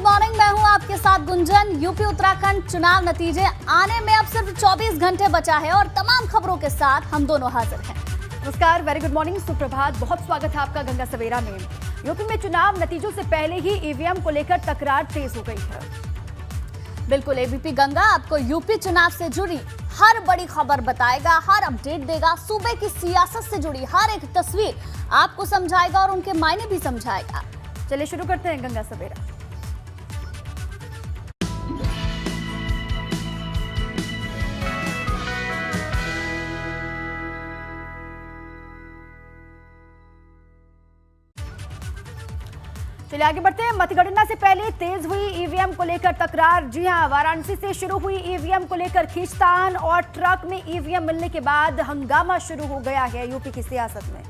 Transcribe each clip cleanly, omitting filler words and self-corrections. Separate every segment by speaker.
Speaker 1: Good morning. मैं हूं आपके साथ गुंजन। यूपी उत्तराखंड चुनाव नतीजे आने में अब सिर्फ 24 घंटे बचा है और तमाम खबरों के साथ हम दोनों हाजिर हैं।
Speaker 2: नमस्कार, वेरी गुड मॉर्निंग, सुप्रभात। बहुत स्वागत है आपका गंगा सवेरा में। यूपी में चुनाव नतीजों से पहले ही ईवीएम को लेकर तकरार तेज हो गई है।
Speaker 1: बिल्कुल, एबीपी गंगा आपको यूपी चुनाव से जुड़ी हर बड़ी खबर बताएगा, हर अपडेट देगा, सूबे की सियासत से जुड़ी हर एक तस्वीर आपको समझाएगा और उनके मायने भी समझाएगा।
Speaker 2: चलिए शुरू करते हैं गंगा सवेरा। चलिए आगे बढ़ते हैं। मतगणना से पहले तेज हुई ईवीएम को लेकर तकरार। जी हां, वाराणसी से शुरू हुई ईवीएम को लेकर खींचतान और ट्रक में ईवीएम मिलने के बाद हंगामा शुरू हो गया है यूपी की सियासत में।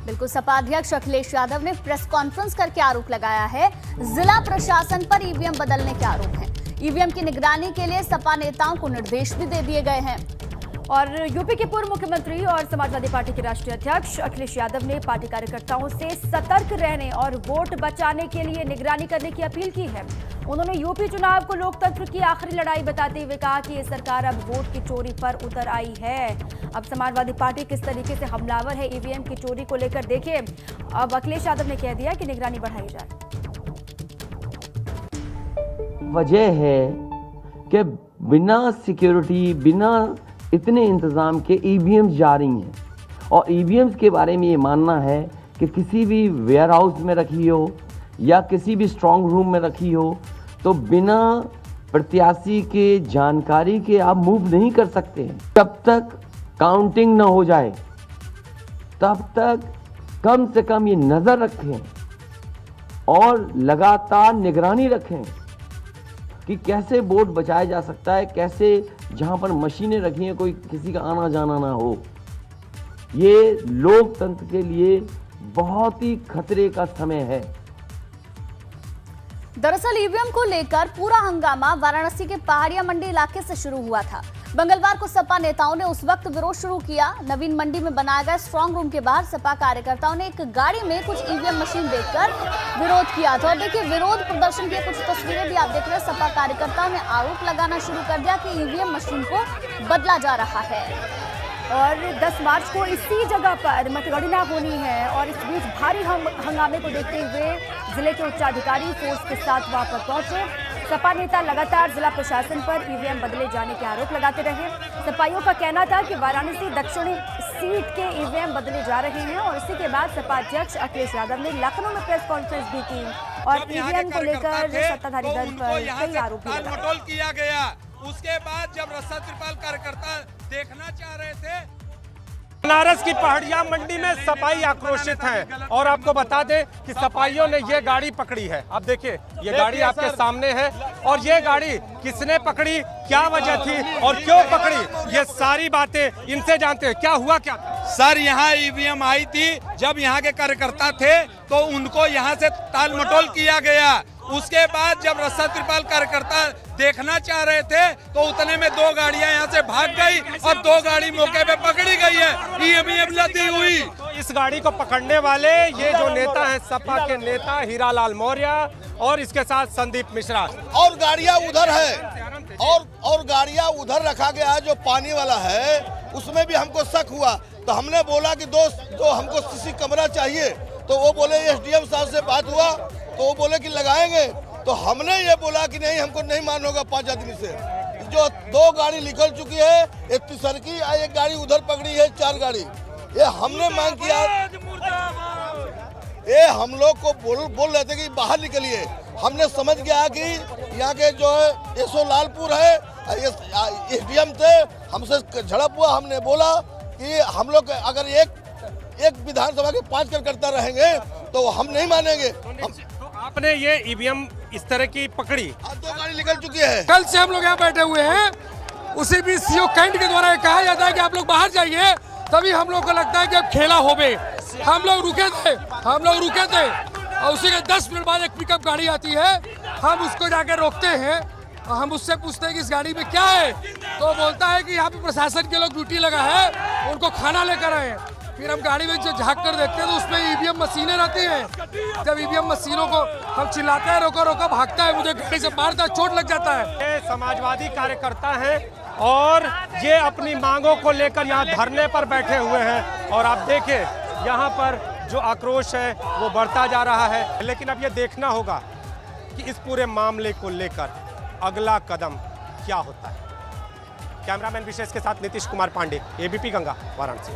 Speaker 1: बिल्कुल, सपा अध्यक्ष अखिलेश यादव ने प्रेस कॉन्फ्रेंस करके आरोप लगाया है। जिला प्रशासन पर ईवीएम बदलने के आरोप हैं। ईवीएम की निगरानी के लिए सपा नेताओं को निर्देश भी दे दिए गए हैं।
Speaker 2: और यूपी के पूर्व मुख्यमंत्री और समाजवादी पार्टी के राष्ट्रीय अध्यक्ष अखिलेश यादव ने पार्टी कार्यकर्ताओं से सतर्क रहने और वोट बचाने के लिए निगरानी करने की अपील की है। उन्होंने यूपी चुनाव को लोकतंत्र की आखिरी लड़ाई बताते हुए कहा कि ये सरकार अब वोट की चोरी पर उतर आई है। अब समाजवादी पार्टी किस तरीके से हमलावर है ईवीएम की चोरी को लेकर देखिए। अब अखिलेश यादव ने कह दिया कि निगरानी बढ़ाई जाए।
Speaker 3: वजह है कि बिना सिक्योरिटी, बिना इतने इंतज़ाम के ईवीएम्स जा रही हैं और ईवीएम्स के बारे में ये मानना है कि किसी भी वेयर हाउस में रखी हो या किसी भी स्ट्रांग रूम में रखी हो तो बिना प्रत्याशी के जानकारी के आप मूव नहीं कर सकते हैं। जब तक काउंटिंग ना हो जाए तब तक कम से कम ये नज़र रखें और लगातार निगरानी रखें कि कैसे वोट बचाया जा सकता है, कैसे जहां पर मशीनें रखी हैं कोई किसी का आना जाना ना हो। ये लोकतंत्र के लिए बहुत ही खतरे का समय है।
Speaker 1: दरअसल ईवीएम को लेकर पूरा हंगामा वाराणसी के पहाड़िया मंडी इलाके से शुरू हुआ था। मंगलवार को सपा नेताओं ने उस वक्त विरोध शुरू किया। नवीन मंडी में बनाए गए स्ट्रांग रूम के बाहर सपा कार्यकर्ताओं ने एक गाड़ी में कुछ ईवीएम मशीन देखकर विरोध किया था। और देखिए, विरोध प्रदर्शन की कुछ तस्वीरें भी आप देख रहे हैं। सपा कार्यकर्ताओं ने आरोप लगाना शुरू कर दिया कि ईवीएम मशीन को बदला जा रहा है।
Speaker 2: और 10 मार्च को इसी जगह पर मतगणना होनी है और इस बीच भारी हंगामे को देखते हुए जिले के उच्चाधिकारी फोर्स के साथ वहां पर पहुंचे। सपा नेता लगातार जिला प्रशासन पर ईवीएम बदले जाने के आरोप लगाते रहे। सपाइयों का कहना था कि वाराणसी दक्षिणी सीट के ईवीएम बदले जा रहे हैं और इसी के बाद सपा अध्यक्ष अखिलेश यादव ने लखनऊ में प्रेस कॉन्फ्रेंस भी की और ईवीएम को लेकर सत्ताधारी दल पर कई आरोप
Speaker 4: किया गया। उसके बाद जब रस्सा त्रिपाल कार्यकर्ता देखना चाह रहे थे,
Speaker 5: बनारस की पहाड़िया मंडी में सपाई आक्रोशित हैं और आपको बता दें कि सपाइयों ने ये गाड़ी पकड़ी है। अब देखिए, ये गाड़ी आपके सामने है और ये गाड़ी किसने पकड़ी, क्या वजह थी और क्यों पकड़ी, ये सारी बातें इनसे जानते हैं। क्या हुआ क्या
Speaker 4: सर? यहाँ ईवीएम आई थी, जब यहाँ के कार्यकर्ता थे तो उनको यहाँ से टाल मटोल किया गया। उसके बाद जब रस्सा त्रिपाल कार्यकर्ता देखना चाह रहे थे तो उतने में 2 गाड़ियां यहाँ से भाग गई और 2 गाड़ी मौके पे पकड़ी गई है। ईवीएम लदी हुई।
Speaker 5: तो इस गाड़ी को पकड़ने वाले ये जो नेता हैं, सपा के नेता हीरालाल मौर्य और इसके साथ संदीप मिश्रा।
Speaker 6: और गाड़ियां उधर है और गाड़ियां उधर रखा गया है जो पानी वाला है, उसमें भी हमको शक हुआ। तो हमने बोला कि दोस्त जो हमको सीसी कैमरा चाहिए, तो वो बोले एसडीएम साहब से बात हुआ तो वो बोले कि लगाएंगे। तो हमने ये बोला कि नहीं, हमको नहीं मान होगा 5 आदमी से। जो 2 गाड़ी निकल चुकी है, एक तीसर की, एक गाड़ी उधर पकड़ी है, 4 गाड़ी। ये हमने मांग किया, ये हम लोग को बोल रहे थे कि बाहर निकलिए। हमने समझ गया कि यहाँ के जो है एसओ लालपुर है, एसडीएम थे, हमसे झड़प हुआ। हमने बोला कि हम लोग अगर एक विधानसभा के 5 कार्यकर्ता रहेंगे तो हम नहीं मानेंगे।
Speaker 5: आपने ये ईवीएम इस तरह की पकड़ी,
Speaker 6: 2 गाड़ी निकल चुकी है।
Speaker 7: कल से हम लोग यहाँ बैठे हुए हैं। उसी भी सीओ कैंट के द्वारा कहा जाता है कि आप लोग बाहर जाइए, तभी हम लोग को लगता है कि अब खेला हो गए। हम लोग रुके थे और उसी के 10 मिनट बाद एक पिकअप गाड़ी आती है। हम उसको जाकर रोकते हैं और हम उससे पूछते हैं कि इस गाड़ी में क्या है, तो बोलता है कि यहाँ पे प्रशासन के लोग ड्यूटी लगा है, उनको खाना लेकर आए। फिर हम गाड़ी में जो झाँक कर देखते हैं तो उसमें ईवीएम मशीनें रहती हैं। जब ईवीएम मशीनों को हम चिल्लाते हैं रोको रोको, भागता है, मुझे गाड़ी से मारता है, चोट लग जाता है।
Speaker 5: ये समाजवादी कार्यकर्ता हैं और ये अपनी मांगों को लेकर यहाँ धरने पर बैठे हुए हैं और आप देखिए यहाँ पर जो आक्रोश है वो बढ़ता जा रहा है। लेकिन अब ये देखना होगा कि इस पूरे मामले को लेकर अगला कदम क्या होता है। कैमरामैन विशेष के साथ नीतीश कुमार पांडे, एबीपी गंगा, वाराणसी।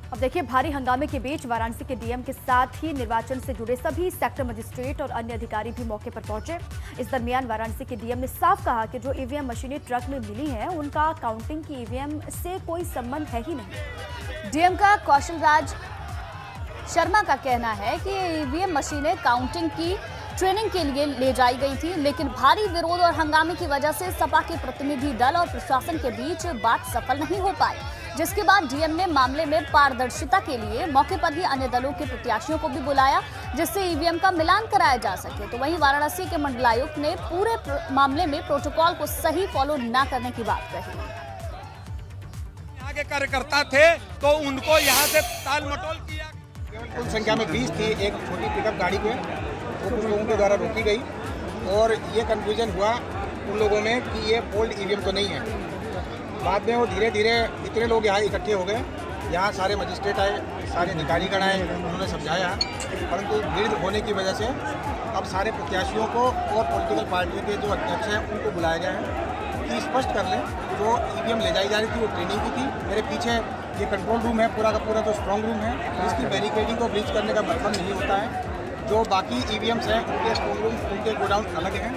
Speaker 2: अब देखिए, भारी हंगामे के बीच वाराणसी के डीएम के साथ ही निर्वाचन से जुड़े सभी सेक्टर मजिस्ट्रेट और अन्य अधिकारी भी मौके पर पहुंचे। इस दरमियान वाराणसी के डीएम ने साफ कहा कि जो ईवीएम मशीनें ट्रक में मिली हैं उनका काउंटिंग की ईवीएम से कोई संबंध है ही नहीं।
Speaker 1: डीएम का कौशल राज शर्मा का कहना है कि ईवीएम मशीनें काउंटिंग की ट्रेनिंग के लिए ले जाई गई थी, लेकिन भारी विरोध और हंगामे की वजह से सपा के प्रतिनिधि दल और प्रशासन के बीच बात सफल नहीं हो पाई, जिसके बाद डीएम ने मामले में पारदर्शिता के लिए मौके पर ही अन्य दलों के प्रत्याशियों को भी बुलाया, जिससे ईवीएम का मिलान कराया जा सके। तो वहीं वाराणसी के मंडलायुक्त ने पूरे मामले में प्रोटोकॉल को सही फॉलो न करने की बात कही।
Speaker 4: यहाँ के कार्यकर्ता थे तो उनको यहाँ से टाल मटोल किया।
Speaker 8: कुल संख्या में 20 थी। एक छोटी पिकअप गाड़ी पे वो कुछ लोगों के द्वारा रोकी गई और ये कन्फ्यूजन हुआ उन लोगों में कि ये ओल्ड ईवीएम तो नहीं है। बाद में वो धीरे धीरे इतने लोग यहाँ इकट्ठे हो गए, यहाँ सारे मजिस्ट्रेट आए, सारे अधिकारीगण आए, उन्होंने समझाया, परंतु भीड़ होने की वजह से अब सारे प्रत्याशियों को और पॉलिटिकल पार्टी के जो अध्यक्ष हैं उनको बुलाया गया है कि स्पष्ट कर लें जो ईवीएम ले जाई जा रही थी वो ट्रेनिंग की थी। मेरे पीछे ये कंट्रोल रूम है, पूरा का पूरा जो स्ट्रॉन्ग रूम है, इसकी बैरिकेडिंग को ब्रीच करने का मतलब नहीं होता है। जो बाकी ईवीएम्स हैं उनके स्ट्रॉन्ग रूम, उनके गोडाउन अलग हैं।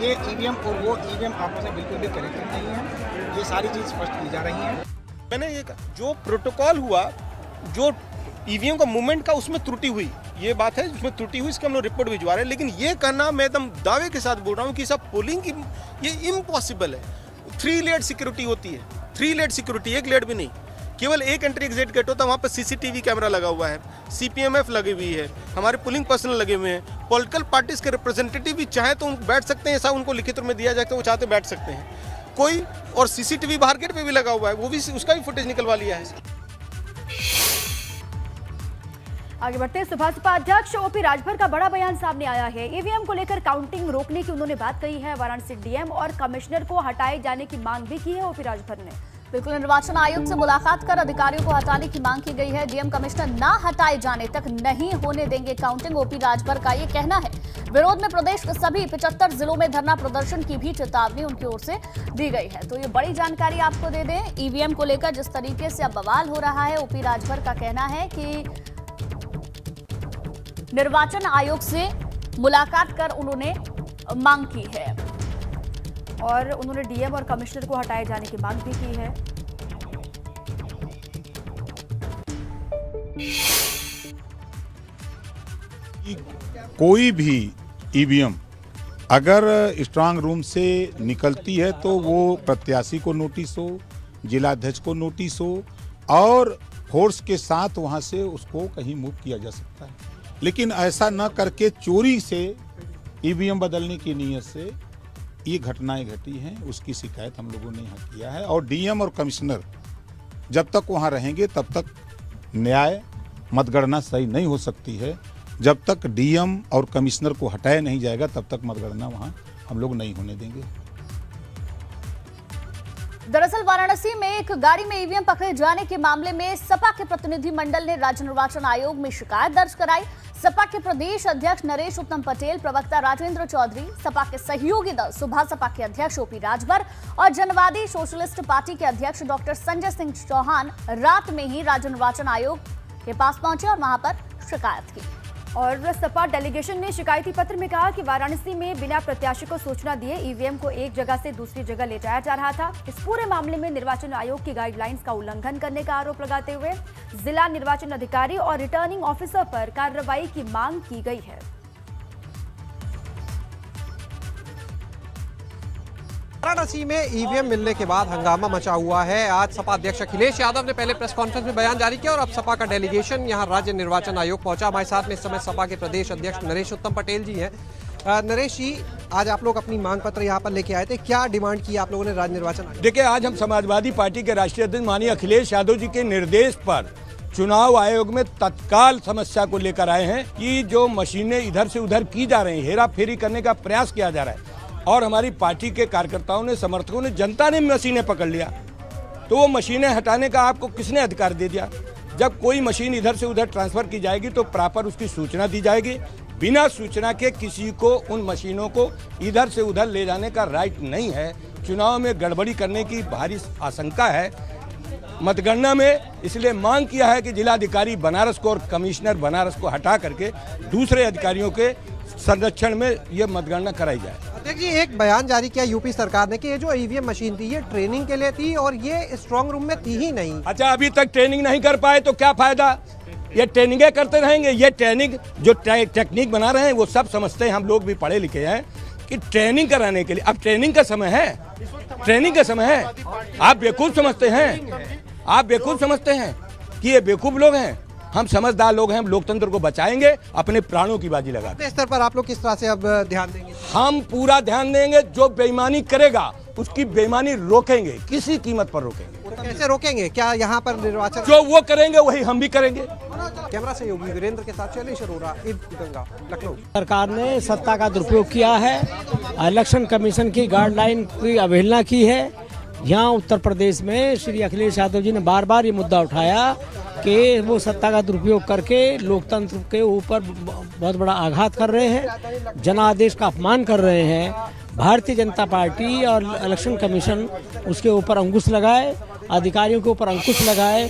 Speaker 8: ये ईवीएम और वो ईवीएम आपस में बिल्कुल भी कनेक्टेड नहीं है। ये सारी चीज़ स्पष्ट की जा रही हैं।
Speaker 9: मैंने ये कहा जो प्रोटोकॉल हुआ, जो ईवीएम का मूवमेंट का उसमें त्रुटि हुई, ये बात है, उसमें त्रुटि हुई, इसका हम लोग रिपोर्ट भिजवा रहे हैं। लेकिन ये कहना मैं एकदम दावे के साथ बोल रहा हूँ कि सब पोलिंग की ये इम्पॉसिबल है। 3 लेयर सिक्योरिटी होती है, 3 लेयर सिक्योरिटी, 1 लेयर भी नहीं। केवल एक एंट्री एग्जिट गेट होता है, वहाँ पर सीसीटीवी कैमरा लगा हुआ है, सीपीएमएफ लगी हुई है, हमारे पुलिंग पर्सनल लगे हुए हैं, पॉलिटिकल पार्टीज के रिप्रेजेंटेटिव भी चाहे तो बैठ सकते हैं, ऐसा उनको लिखित रूप में दिया जाए तो वो चाहते बैठ सकते हैं कोई। और सीसीटीवी बाहर गेट पे भी लगा हुआ है, वो भी उसका भी फुटेज निकलवा लिया है।
Speaker 2: आगे बढ़ते हैं, सपा अध्यक्ष ओपी राजभर का बड़ा बयान सामने आया है। ईवीएम को लेकर काउंटिंग रोकने की उन्होंने बात कही है। वाराणसी डीएम और कमिश्नर को हटाए जाने की मांग भी की है ओपी राजभर ने।
Speaker 1: बिल्कुल, निर्वाचन आयोग से मुलाकात कर अधिकारियों को हटाने की मांग की गई है। डीएम कमिश्नर ना हटाए जाने तक नहीं होने देंगे काउंटिंग, ओपी राजभर का ये कहना है। विरोध में प्रदेश के सभी 75 जिलों में धरना प्रदर्शन की भी चेतावनी उनकी ओर से दी गई है। तो ये बड़ी जानकारी आपको दे दें, ईवीएम को लेकर जिस तरीके से अब बवाल हो रहा है, ओपी राजभर का कहना है कि निर्वाचन आयोग से मुलाकात कर उन्होंने मांग की है
Speaker 2: और उन्होंने डीएम और कमिश्नर को हटाए जाने की मांग भी की है।
Speaker 10: कोई भी ईवीएम अगर स्ट्रांग रूम से निकलती है तो वो प्रत्याशी को नोटिस हो, जिलाध्यक्ष को नोटिस हो और फोर्स के साथ वहां से उसको कहीं मूव किया जा सकता है। लेकिन ऐसा न करके चोरी से ईवीएम बदलने की नीयत से ये घटनाएं घटी हैं, उसकी शिकायत हम लोगों ने यहाँ किया है। और डीएम और कमिश्नर जब तक वहाँ रहेंगे तब तक न्याय मतगणना सही नहीं हो सकती है। जब तक डीएम और कमिश्नर को हटाया नहीं जाएगा तब तक मतगणना वहाँ हम लोग नहीं होने देंगे।
Speaker 1: दरअसल वाराणसी में एक गाड़ी में ईवीएम पकड़े जाने के मामले में सपा के प्रतिनिधि मंडल ने राज्य निर्वाचन आयोग में शिकायत दर्ज कराई। सपा के प्रदेश अध्यक्ष नरेश उत्तम पटेल, प्रवक्ता राजेंद्र चौधरी, सपा के सहयोगी दल सुभा सपा के अध्यक्ष ओपी राजभर और जनवादी सोशलिस्ट पार्टी के अध्यक्ष डॉक्टर संजय सिंह चौहान रात में ही राज्य निर्वाचन आयोग के पास पहुंचे और वहां पर शिकायत की।
Speaker 2: और सपा डेलीगेशन ने शिकायती पत्र में कहा कि वाराणसी में बिना प्रत्याशी को सूचना दिए ईवीएम को एक जगह से दूसरी जगह ले जाया जा रहा था। इस पूरे मामले में निर्वाचन आयोग की गाइडलाइंस का उल्लंघन करने का आरोप लगाते हुए जिला निर्वाचन अधिकारी और रिटर्निंग ऑफिसर पर कार्रवाई की मांग की गई है।
Speaker 11: वाराणसी में ईवीएम मिलने के बाद हंगामा मचा हुआ है। आज सपा अध्यक्ष अखिलेश यादव ने पहले प्रेस कॉन्फ्रेंस में बयान जारी किया और अब सपा का डेलीगेशन यहां राज्य निर्वाचन आयोग पहुंचा। हमारे साथ में इस समय सपा के प्रदेश अध्यक्ष नरेश उत्तम पटेल जी हैं। नरेश जी, आज आप लोग अपनी मांग पत्र यहाँ पर लेके आए थे, क्या डिमांड की आप लोगों ने राज्य निर्वाचन आयोग?
Speaker 12: देखिए, आज हम समाजवादी पार्टी के राष्ट्रीय अध्यक्ष माननीय अखिलेश यादव जी के निर्देश पर चुनाव आयोग में तत्काल समस्या को लेकर आए हैं कि जो मशीनें इधर से उधर की जा रही हैं, हेरा फेरी करने का प्रयास किया जा रहा है और हमारी पार्टी के कार्यकर्ताओं ने, समर्थकों ने, जनता ने मशीनें पकड़ लिया, तो वो मशीनें हटाने का आपको किसने अधिकार दे दिया? जब कोई मशीन इधर से उधर ट्रांसफर की जाएगी तो प्रॉपर उसकी सूचना दी जाएगी। बिना सूचना के किसी को उन मशीनों को इधर से उधर ले जाने का राइट नहीं है। चुनाव में गड़बड़ी करने की भारी आशंका है मतगणना में, इसलिए मांग किया है कि जिलाधिकारी बनारस को और कमिश्नर बनारस को हटा करके दूसरे अधिकारियों के संरक्षण में ये मतगणना कराई जाए।
Speaker 11: अध्यक्ष जी, एक बयान जारी किया यूपी सरकार ने कि ये जो ईवीएम मशीन थी ये ट्रेनिंग के लिए थी और ये स्ट्रांग रूम में थी ही नहीं।
Speaker 12: अच्छा, अभी तक ट्रेनिंग नहीं कर पाए तो क्या फायदा? ये ट्रेनिंगें करते रहेंगे। ये ट्रेनिंग जो टेक्निक बना रहे हैं वो सब समझते हैं, हम लोग भी पढ़े लिखे हैं कि ट्रेनिंग कराने के लिए अब ट्रेनिंग का समय है, ट्रेनिंग का समय है। आप बेवकूफ समझते हैं, आप बेवकूफ समझते हैं कि ये बेवकूफ लोग हैं। हम समझदार लोग हैं, हम लोकतंत्र को बचाएंगे, अपने प्राणों की बाजी लगाते हैं।
Speaker 11: इस स्तर पर आप लोग किस तरह से अब ध्यान देंगे?
Speaker 12: हम पूरा ध्यान देंगे, जो बेईमानी करेगा उसकी बेईमानी रोकेंगे, किसी कीमत पर रोकेंगे।
Speaker 11: तो कैसे रोकेंगे? क्या यहाँ पर निर्वाचन
Speaker 12: जो वो करेंगे वही हम भी करेंगे।
Speaker 11: कैमरा सहयोगी वीरेंद्र के साथ शैलेश अरोड़ा, गंगा, लखनऊ।
Speaker 13: सरकार ने सत्ता का दुरुपयोग किया है, इलेक्शन कमीशन की गाइडलाइन की अवहेलना की है। यहाँ उत्तर प्रदेश में श्री अखिलेश यादव जी ने बार बार ये मुद्दा उठाया कि वो सत्ता का दुरुपयोग करके लोकतंत्र के ऊपर बहुत बड़ा आघात कर रहे हैं, जनादेश का अपमान कर रहे हैं। भारतीय जनता पार्टी और इलेक्शन कमीशन उसके ऊपर अंकुश लगाए, अधिकारियों के ऊपर अंकुश लगाए।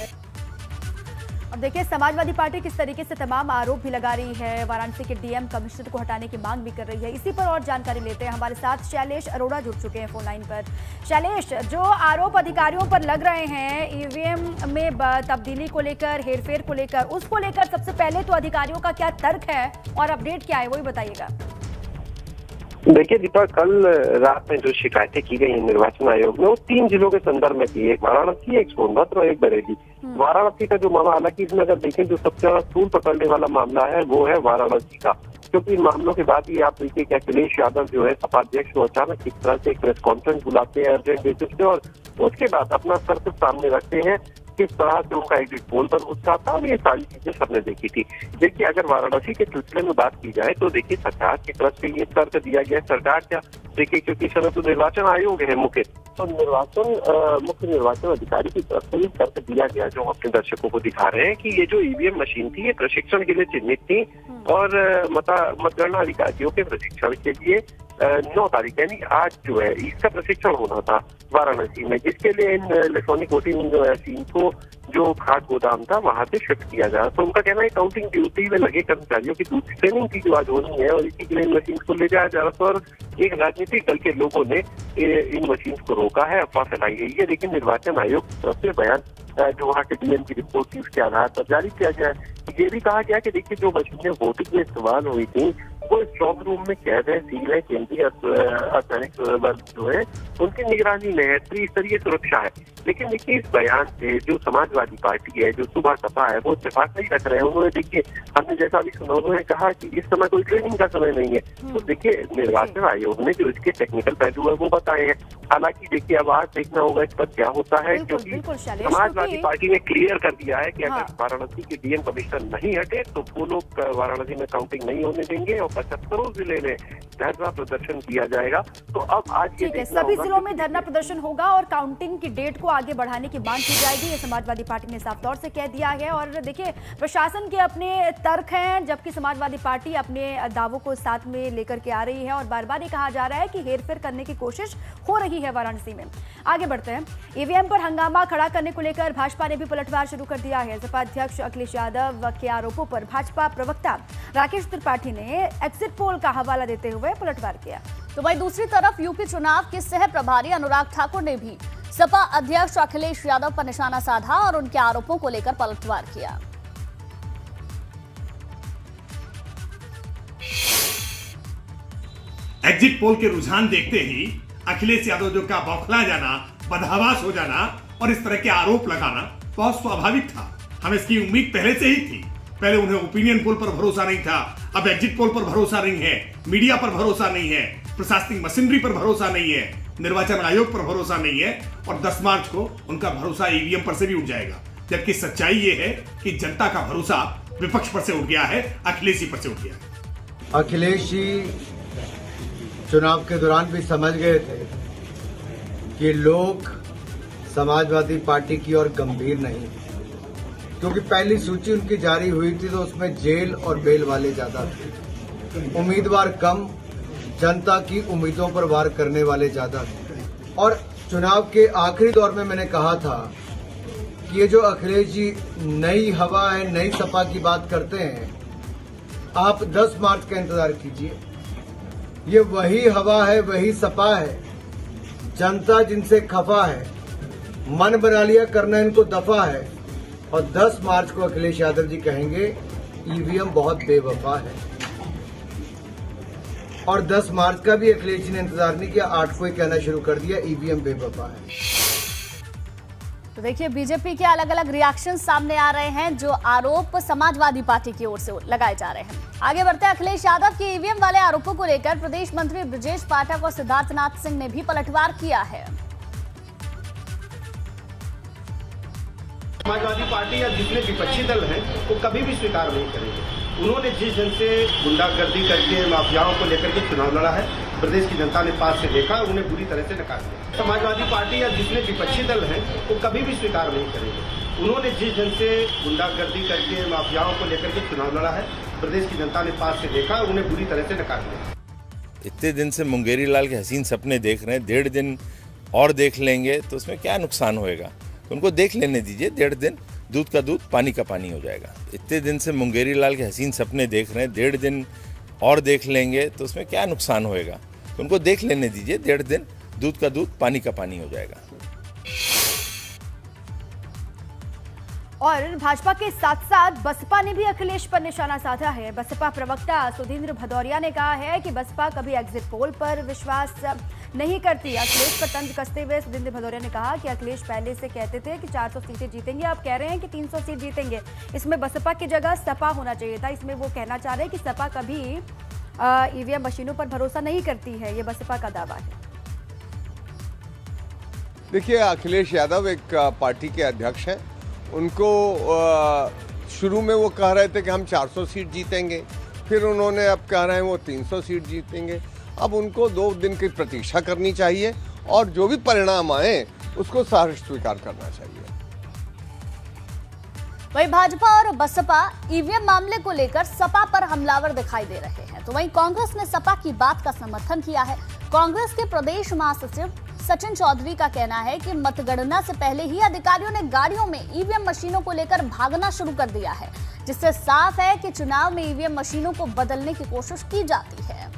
Speaker 2: अब देखिए समाजवादी पार्टी किस तरीके से तमाम आरोप भी लगा रही है, वाराणसी के डीएम कमिश्नर को हटाने की मांग भी कर रही है। इसी पर और जानकारी लेते हैं, हमारे साथ शैलेश अरोड़ा जुड़ चुके हैं फोन लाइन पर। शैलेश, जो आरोप अधिकारियों पर लग रहे हैं ईवीएम में तब्दीली को लेकर, हेरफेर को लेकर, उसको लेकर सबसे पहले तो अधिकारियों का क्या तर्क है और अपडेट क्या है, वो भी बताइएगा।
Speaker 14: देखिए दीपा, कल रात में जो शिकायतें की गई निर्वाचन आयोग में वो 3 जिलों के संदर्भ में थी, एक वाराणसी, एक सोनभद्र और एक बरेली। वाराणसी का जो मामला, हालांकि इसमें अगर देखें जो सबसे ज्यादा सूल पकड़ने वाला मामला है वो है वाराणसी का, क्योंकि इन मामलों के बाद ही आप देखिए कि अखिलेश यादव जो है सपा अध्यक्ष को अचानक किस तरह से एक प्रेस कॉन्फ्रेंस बुलाते हैं अर्जेंट बेसिस पे और उसके बाद अपना तर्क सामने रखते हैं, किस तरह से उनका एग्जिट पोल पर उत्साह था, ये सारी चीजें सबने देखी थी। देखिए, अगर वाराणसी के सिलसिले में बात की जाए तो देखिए सरकार की तरफ से ये तर्क दिया गया, सरकार क्या देखिए, क्योंकि इस समय तो निर्वाचन आयोग है मुख्य, तो मुख्य निर्वाचन अधिकारी की तरफ से ये तर्क दिया गया जो अपने दर्शकों को दिखा रहे हैं कि ये जो ईवीएम मशीन थी ये प्रशिक्षण के लिए चिन्हित थी और मतगणना अधिकारियों के प्रशिक्षण के लिए 9 तारीख यानी आज जो है इसका प्रशिक्षण होना था वाराणसी में, जिसके लिए इन इलेक्ट्रॉनिक वोटिंग मशीन को जो खाद गोदाम था वहां से शिफ्ट किया जा रहा। तो उनका कहना है काउंटिंग ड्यूटी में लगे कर्मचारियों की दूसरी ट्रेनिंग की जो आज होनी है और इसी के लिए इन मशीन को ले जाया जा रहा था और एक राजनीतिक दल के लोगों ने इन मशीन को रोका है, अफवाह फैलाई गई है। लेकिन निर्वाचन आयोग की तरफ से बयान जो वहाँ के डीएम की रिपोर्ट थी उसके आधार पर जारी किया गया है। ये भी कहा गया कि देखिए जो मशीनें वोटिंग में इस्तेमाल हुई थी वो स्ट्रॉन्ग रूम में कैद है, सील है, केंद्रीय अर्धसैनिक बल जो है उनकी निगरानी में है, त्रिस्तरीय सुरक्षा है। लेकिन देखिए इस बयान से जो समाजवादी पार्टी है, जो सुबह सपा है, वो इत्तेफाक नहीं रख रहे हैं। उन्होंने देखिए हमने जैसा भी सुना, उन्होंने कहा कि इस समय कोई ट्रेनिंग का समय नहीं है। तो देखिए निर्वाचन आयोग ने जो इसके टेक्निकल पहलू है वो बताए हैं। हालांकि देखिए अब आज देखना होगा इस पर क्या होता है, क्योंकि समाजवादी पार्टी ने क्लियर कर दिया है कि अगर वाराणसी के डीएम कमिश्नर नहीं हटे तो वो लोग वाराणसी में काउंटिंग नहीं होने देंगे और 75 जिले में धरना प्रदर्शन किया जाएगा। तो अब आज ये
Speaker 2: सभी जिलों में धरना प्रदर्शन होगा और काउंटिंग की डेट को आगे बढ़ाने की मांग की जाएगी, ये समाजवादी पार्टी ने साफ तौर से कह दिया है। और देखिए प्रशासन के अपने तर्क हैं, जबकि समाजवादी पार्टी अपने दावों को साथ में लेकर के आ रही है और बार बार ये कहा जा रहा है कि हेरफेर करने की कोशिश हो रही है वाराणसी में। आगे बढ़ते हैं, ईवीएम पर हंगामा खड़ा करने को लेकर भाजपा ने भी पलटवार शुरू कर दिया है। सपा अध्यक्ष अखिलेश यादव के आरोपों पर भाजपा प्रवक्ता राकेश त्रिपाठी ने एग्जिट पोल का हवाला देते हुए पलटवार किया।
Speaker 1: तो वहीं दूसरी तरफ यूपी चुनाव के सह प्रभारी अनुराग ठाकुर ने भी सपा अध्यक्ष अखिलेश यादव पर निशाना साधा और उनके आरोपों को लेकर पलटवार किया।
Speaker 15: एग्जिट पोल के रुझान देखते ही अखिलेश यादव जो का बौखला जाना, बदहवास हो जाना और इस तरह के आरोप लगाना बहुत स्वाभाविक था। हमें इसकी उम्मीद पहले से ही थी। पहले उन्हें ओपिनियन पोल पर भरोसा नहीं था, अब एग्जिट पोल पर भरोसा नहीं है, मीडिया पर भरोसा नहीं है, प्रशासनिक मशीनरी पर भरोसा नहीं है, निर्वाचन आयोग पर भरोसा नहीं है और 10 मार्च को उनका भरोसा ईवीएम पर से भी उठ जाएगा। जबकि सच्चाई ये है कि जनता का भरोसा विपक्ष पर से उठ गया है, अखिलेश जी पर से उठ गया है।
Speaker 16: अखिलेश जी चुनाव के दौरान भी समझ गए थे कि लोग समाजवादी पार्टी की ओर गंभीर नहीं, क्योंकि पहली सूची उनकी जारी हुई थी तो उसमें जेल और बेल वाले ज्यादा थे, उम्मीदवार कम, जनता की उम्मीदों पर वार करने वाले ज्यादा थे। और चुनाव के आखिरी दौर में मैंने कहा था कि ये जो अखिलेश जी नई हवा है, नई सपा की बात करते हैं, आप 10 मार्च का इंतजार कीजिए। ये वही हवा है, वही सपा है, जनता जिनसे खफा है, मन बना लिया करना इनको दफा है। और 10 मार्च को अखिलेश यादव जी कहेंगे ईवीएम बहुत बेवफा है। और 10 मार्च का भी अखिलेश जी ने इंतजार नहीं किया, 8 को ही कहना शुरू कर दिया ईवीएम बेवफा है।
Speaker 1: तो देखिए, बीजेपी के अलग अलग रिएक्शन सामने आ रहे हैं, जो आरोप समाजवादी पार्टी की ओर से लगाए जा रहे हैं। आगे बढ़ते हैं, अखिलेश यादव के ईवीएम वाले आरोपों को लेकर प्रदेश मंत्री ब्रजेश पाठक और सिद्धार्थनाथ सिंह ने भी पलटवार किया है।
Speaker 17: समाजवादी पार्टी या जितने विपक्षी दल हैं वो कभी भी स्वीकार नहीं करेंगे। उन्होंने जिस ढंग से गुंडागर्दी करके माफियाओं को लेकर के चुनाव लड़ा है, प्रदेश की जनता ने पास से देखा, उन्हें बुरी तरह से नकार दिया। समाजवादी पार्टी या जितने विपक्षी दल हैं वो कभी भी स्वीकार नहीं करेंगे। उन्होंने जिस ढंग से गुंडागर्दी करके माफियाओं को लेकर के चुनाव लड़ा है, प्रदेश की जनता ने पास से देखा, उन्हें बुरी तरह से नकार दिया।
Speaker 18: इतने दिन से मुंगेरी लाल के हसीन सपने देख रहे हैं, 1.5 दिन और देख लेंगे तो उसमें क्या नुकसान होएगा? उनको देख लेने दीजिए, 1.5 दिन, दूध का दूध पानी का पानी हो जाएगा। इतने दिन से मुंगेरी लाल के हसीन सपने देख रहे हैं, 1.5 दिन और देख लेंगे तो उसमें क्या नुकसान होएगा? उनको देख लेने दीजिए, 1.5 दिन, दूध का दूध पानी का पानी हो जाएगा।
Speaker 2: और भाजपा के साथ साथ बसपा ने भी अखिलेश पर निशाना साधा है। बसपा प्रवक्ता सुधींद्र भदौरिया ने कहा है कि बसपा कभी एग्जिट पोल पर विश्वास नहीं करती। अखिलेश पर तंज कसते हुए सुधींद्र भदौरिया ने कहा कि अखिलेश पहले से कहते थे कि 400 सीटें जीतेंगे, अब कह रहे हैं कि 300 सीट जीतेंगे। इसमें बसपा की जगह सपा होना चाहिए था। इसमें वो कहना चाह रहे हैं कि सपा कभी ईवीएम मशीनों पर भरोसा नहीं करती है। ये बसपा का दावा है।
Speaker 19: देखिए, अखिलेश यादव एक पार्टी के अध्यक्ष हैं। उनको शुरू में वो कह रहे थे कि हम 400 सीट जीतेंगे, फिर उन्होंने अब कह रहे हैं वो 300 सीट जीतेंगे। अब उनको 2 दिन की प्रतीक्षा करनी चाहिए और जो भी परिणाम आए उसको सहर्ष स्वीकार करना चाहिए।
Speaker 1: वहीं भाजपा और बसपा ईवीएम मामले को लेकर सपा पर हमलावर दिखाई दे रहे हैं, तो वहीं कांग्रेस ने सपा की बात का समर्थन किया है। कांग्रेस के प्रदेश महासचिव सचिन चौधरी का कहना है कि मतगणना से पहले ही अधिकारियों ने गाड़ियों में ईवीएम मशीनों को लेकर भागना शुरू कर दिया है, जिससे साफ है कि चुनाव में ईवीएम मशीनों को बदलने की कोशिश की जाती है।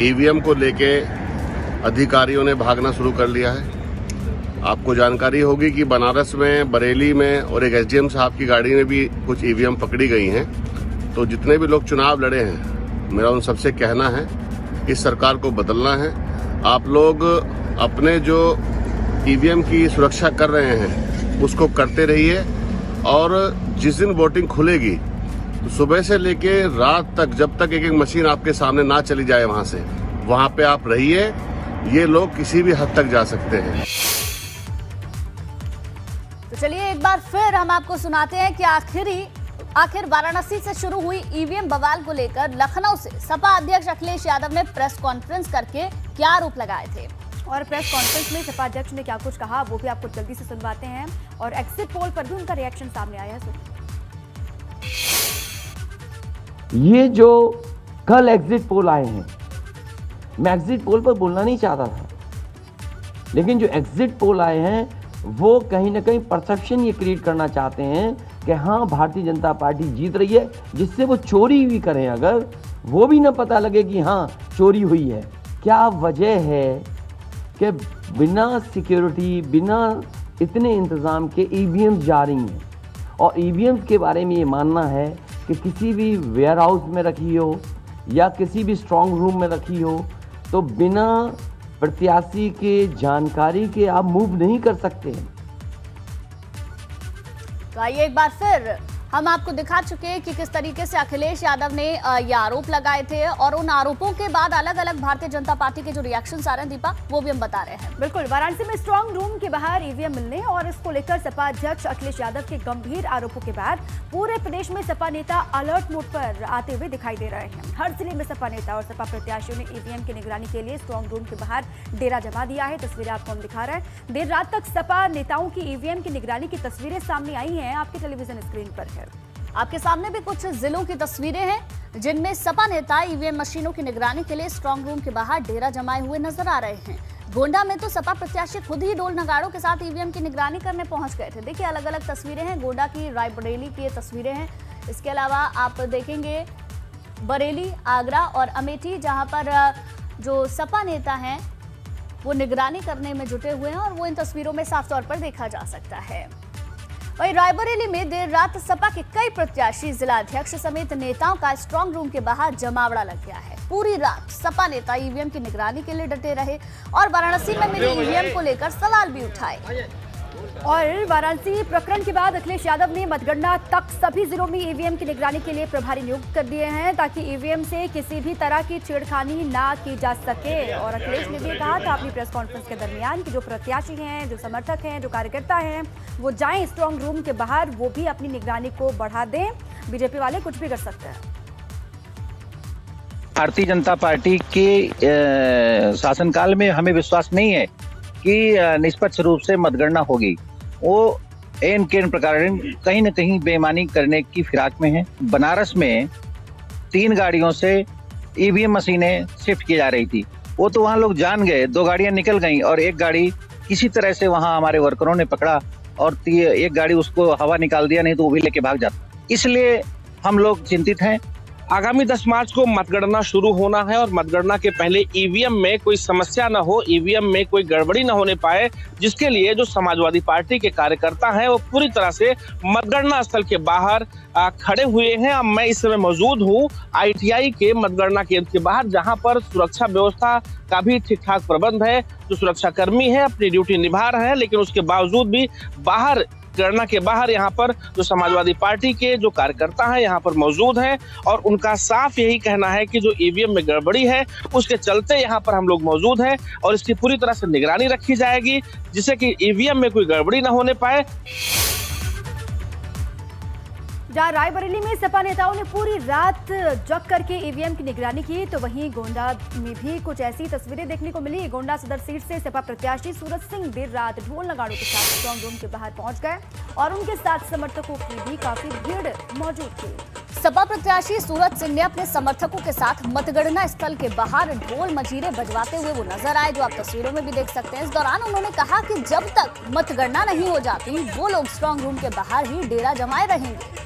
Speaker 20: ईवीएम को लेके अधिकारियों ने भागना शुरू कर लिया है। आपको जानकारी होगी कि बनारस में, बरेली में और एक एसडीएम साहब की गाड़ी में भी कुछ ईवीएम पकड़ी गई हैं। तो जितने भी लोग चुनाव लड़े हैं, मेरा उन सबसे कहना है इस सरकार को बदलना है। आप लोग अपने जो ईवीएम की सुरक्षा कर रहे हैं उसको करते रहिए, और जिस दिन वोटिंग खुलेगी तो सुबह से लेके रात तक, जब तक एक एक मशीन आपके सामने ना चली जाए वहां पे आप रहिए। ये लोग किसी भी हद तक जा सकते हैं।
Speaker 1: तो चलिए एक बार फिर हम आपको सुनाते हैं कि आखिर वाराणसी से शुरू हुई ईवीएम बवाल को लेकर लखनऊ से सपा अध्यक्ष अखिलेश यादव ने प्रेस कॉन्फ्रेंस करके क्या आरोप लगाए थे, और प्रेस कॉन्फ्रेंस में सपा अध्यक्ष ने क्या कुछ कहा वो भी आपको जल्दी से सुनवाते हैं। और एग्जिट पोल पर भी उनका रिएक्शन सामने आया है।
Speaker 3: ये जो कल एग्जिट पोल आए हैं, मैं एग्जिट पोल पर बोलना नहीं चाहता था, लेकिन जो एग्जिट पोल आए हैं वो कहीं ना कहीं परसेप्शन ये क्रिएट करना चाहते हैं कि हाँ भारतीय जनता पार्टी जीत रही है, जिससे वो चोरी भी करें अगर, वो भी ना पता लगे कि हाँ चोरी हुई है। क्या वजह है कि बिना सिक्योरिटी, बिना इतने इंतज़ाम के ईवीएम जारी हैं, और ईवीएम के बारे में ये मानना है कि किसी भी वेयर हाउस में रखी हो या किसी भी स्ट्रांग रूम में रखी हो, तो बिना प्रत्याशी के जानकारी के आप मूव नहीं कर सकते हैं।
Speaker 1: तो आइए एक बार फिर हम आपको दिखा चुके हैं कि किस तरीके से अखिलेश यादव ने ये आरोप लगाए थे और उन आरोपों के बाद अलग अलग भारतीय जनता पार्टी के जो रिएक्शंस आ रहे हैं दीपा, वो भी हम बता रहे हैं।
Speaker 2: बिल्कुल, वाराणसी में स्ट्रांग रूम के बाहर ईवीएम मिलने और इसको लेकर सपा अध्यक्ष अखिलेश यादव के गंभीर आरोपों के बाद पूरे प्रदेश में सपा नेता अलर्ट मोड पर आते हुए दिखाई दे रहे हैं। हर जिले में सपा नेता और सपा प्रत्याशियों ने ईवीएम की निगरानी के लिए स्ट्रांग रूम के बाहर डेरा जमा दिया है। तस्वीरें आपको हम दिखा रहे हैं। देर रात तक सपा नेताओं की ईवीएम की निगरानी की तस्वीरें सामने आई हैं, आपके टेलीविजन स्क्रीन पर है।
Speaker 1: आपके सामने भी कुछ जिलों की तस्वीरें हैं जिनमें सपा नेता ईवीएम मशीनों की निगरानी के लिए स्ट्रांग रूम के बाहर डेरा जमाए हुए नजर आ रहे हैं। गोंडा में तो सपा प्रत्याशी खुद ही ढोल नगाड़ों के साथ ईवीएम की निगरानी करने पहुंच गए थे। देखिए, अलग अलग तस्वीरें हैं। गोंडा की, रायबरेली की ये तस्वीरें हैं। इसके अलावा आप देखेंगे बरेली, आगरा और अमेठी, जहां पर जो सपा नेता हैं वो निगरानी करने में जुटे हुए हैं और वो इन तस्वीरों में साफ तौर पर देखा जा सकता है। वहीं रायबरेली में देर रात सपा के कई प्रत्याशी, जिला अध्यक्ष समेत नेताओं का स्ट्रांग रूम के बाहर जमावड़ा लग गया है। पूरी रात सपा नेता ईवीएम की निगरानी के लिए डटे रहे और वाराणसी में मिली ईवीएम को लेकर सवाल भी उठाए।
Speaker 2: और वाराणसी प्रकरण के बाद अखिलेश यादव ने मतगणना तक सभी जिलों में ईवीएम की निगरानी के लिए प्रभारी नियुक्त कर दिए हैं ताकि ईवीएम से किसी भी तरह की छेड़खानी ना की जा सके। और अखिलेश ने भी कहा था अपनी प्रेस कॉन्फ्रेंस के दरमियान कि जो प्रत्याशी हैं, जो समर्थक हैं, जो कार्यकर्ता हैं, वो जाएं स्ट्रांग रूम के बाहर, वो भी अपनी निगरानी को बढ़ा दें। बीजेपी वाले कुछ भी कर सकते हैं।
Speaker 21: भारतीय जनता पार्टी के शासनकाल में हमें विश्वास नहीं है कि निष्पक्ष रूप से मतगणना होगी। वो एन के प्रकार कहीं न कहीं बेईमानी करने की फिराक में है। बनारस में 3 गाड़ियों से ईवीएम मशीनें शिफ्ट की जा रही थी। वो तो वहाँ लोग जान गए, 2 गाड़ियां निकल गईं और एक गाड़ी किसी तरह से वहाँ हमारे वर्करों ने पकड़ा और एक गाड़ी उसको हवा निकाल दिया, नहीं तो वो भी लेके भाग जाता। इसलिए हम लोग चिंतित हैं।
Speaker 22: आगामी 10 मार्च को मतगणना शुरू होना है और मतगणना के पहले ईवीएम में कोई समस्या न हो, ईवीएम में कोई गड़बड़ी न होने पाए, जिसके लिए जो समाजवादी पार्टी के कार्यकर्ता हैं वो पूरी तरह से मतगणना स्थल के बाहर खड़े हुए हैं। अब मैं इस समय मौजूद हूँ ITI के मतगणना केंद्र के बाहर, जहां पर सुरक्षा व्यवस्था का भी ठीक ठाक प्रबंध है। जो सुरक्षा कर्मी है अपनी ड्यूटी निभा रहे हैं, लेकिन उसके बावजूद भी बाहर गणना के बाहर यहाँ पर जो समाजवादी पार्टी के जो कार्यकर्ता हैं यहाँ पर मौजूद हैं और उनका साफ यही कहना है कि जो ईवीएम में गड़बड़ी है उसके चलते यहाँ पर हम लोग मौजूद हैं और इसकी पूरी तरह से निगरानी रखी जाएगी, जिससे कि ईवीएम में कोई गड़बड़ी न होने पाए।
Speaker 2: जहां रायबरेली में सपा नेताओं ने पूरी रात जग करके ईवीएम की निगरानी की, तो वहीं गोंडा में भी कुछ ऐसी तस्वीरें देखने को मिली। गोंडा सदर सीट से सपा प्रत्याशी सूरज सिंह देर रात ढोल नगाड़ों के साथ स्ट्रांग रूम के बाहर पहुंच गए और उनके साथ समर्थकों की भी काफी भीड़ मौजूद थी।
Speaker 1: सपा प्रत्याशी सूरज सिंह ने अपने समर्थकों के साथ मतगणना स्थल के बाहर ढोल मजीरे बजवाते हुए वो नजर आए, जो आप तस्वीरों में भी देख सकते हैं। इस दौरान उन्होंने कहा कि जब तक मतगणना नहीं हो जाती वो लोग स्ट्रांग रूम के बाहर ही डेरा जमाए रहेंगे।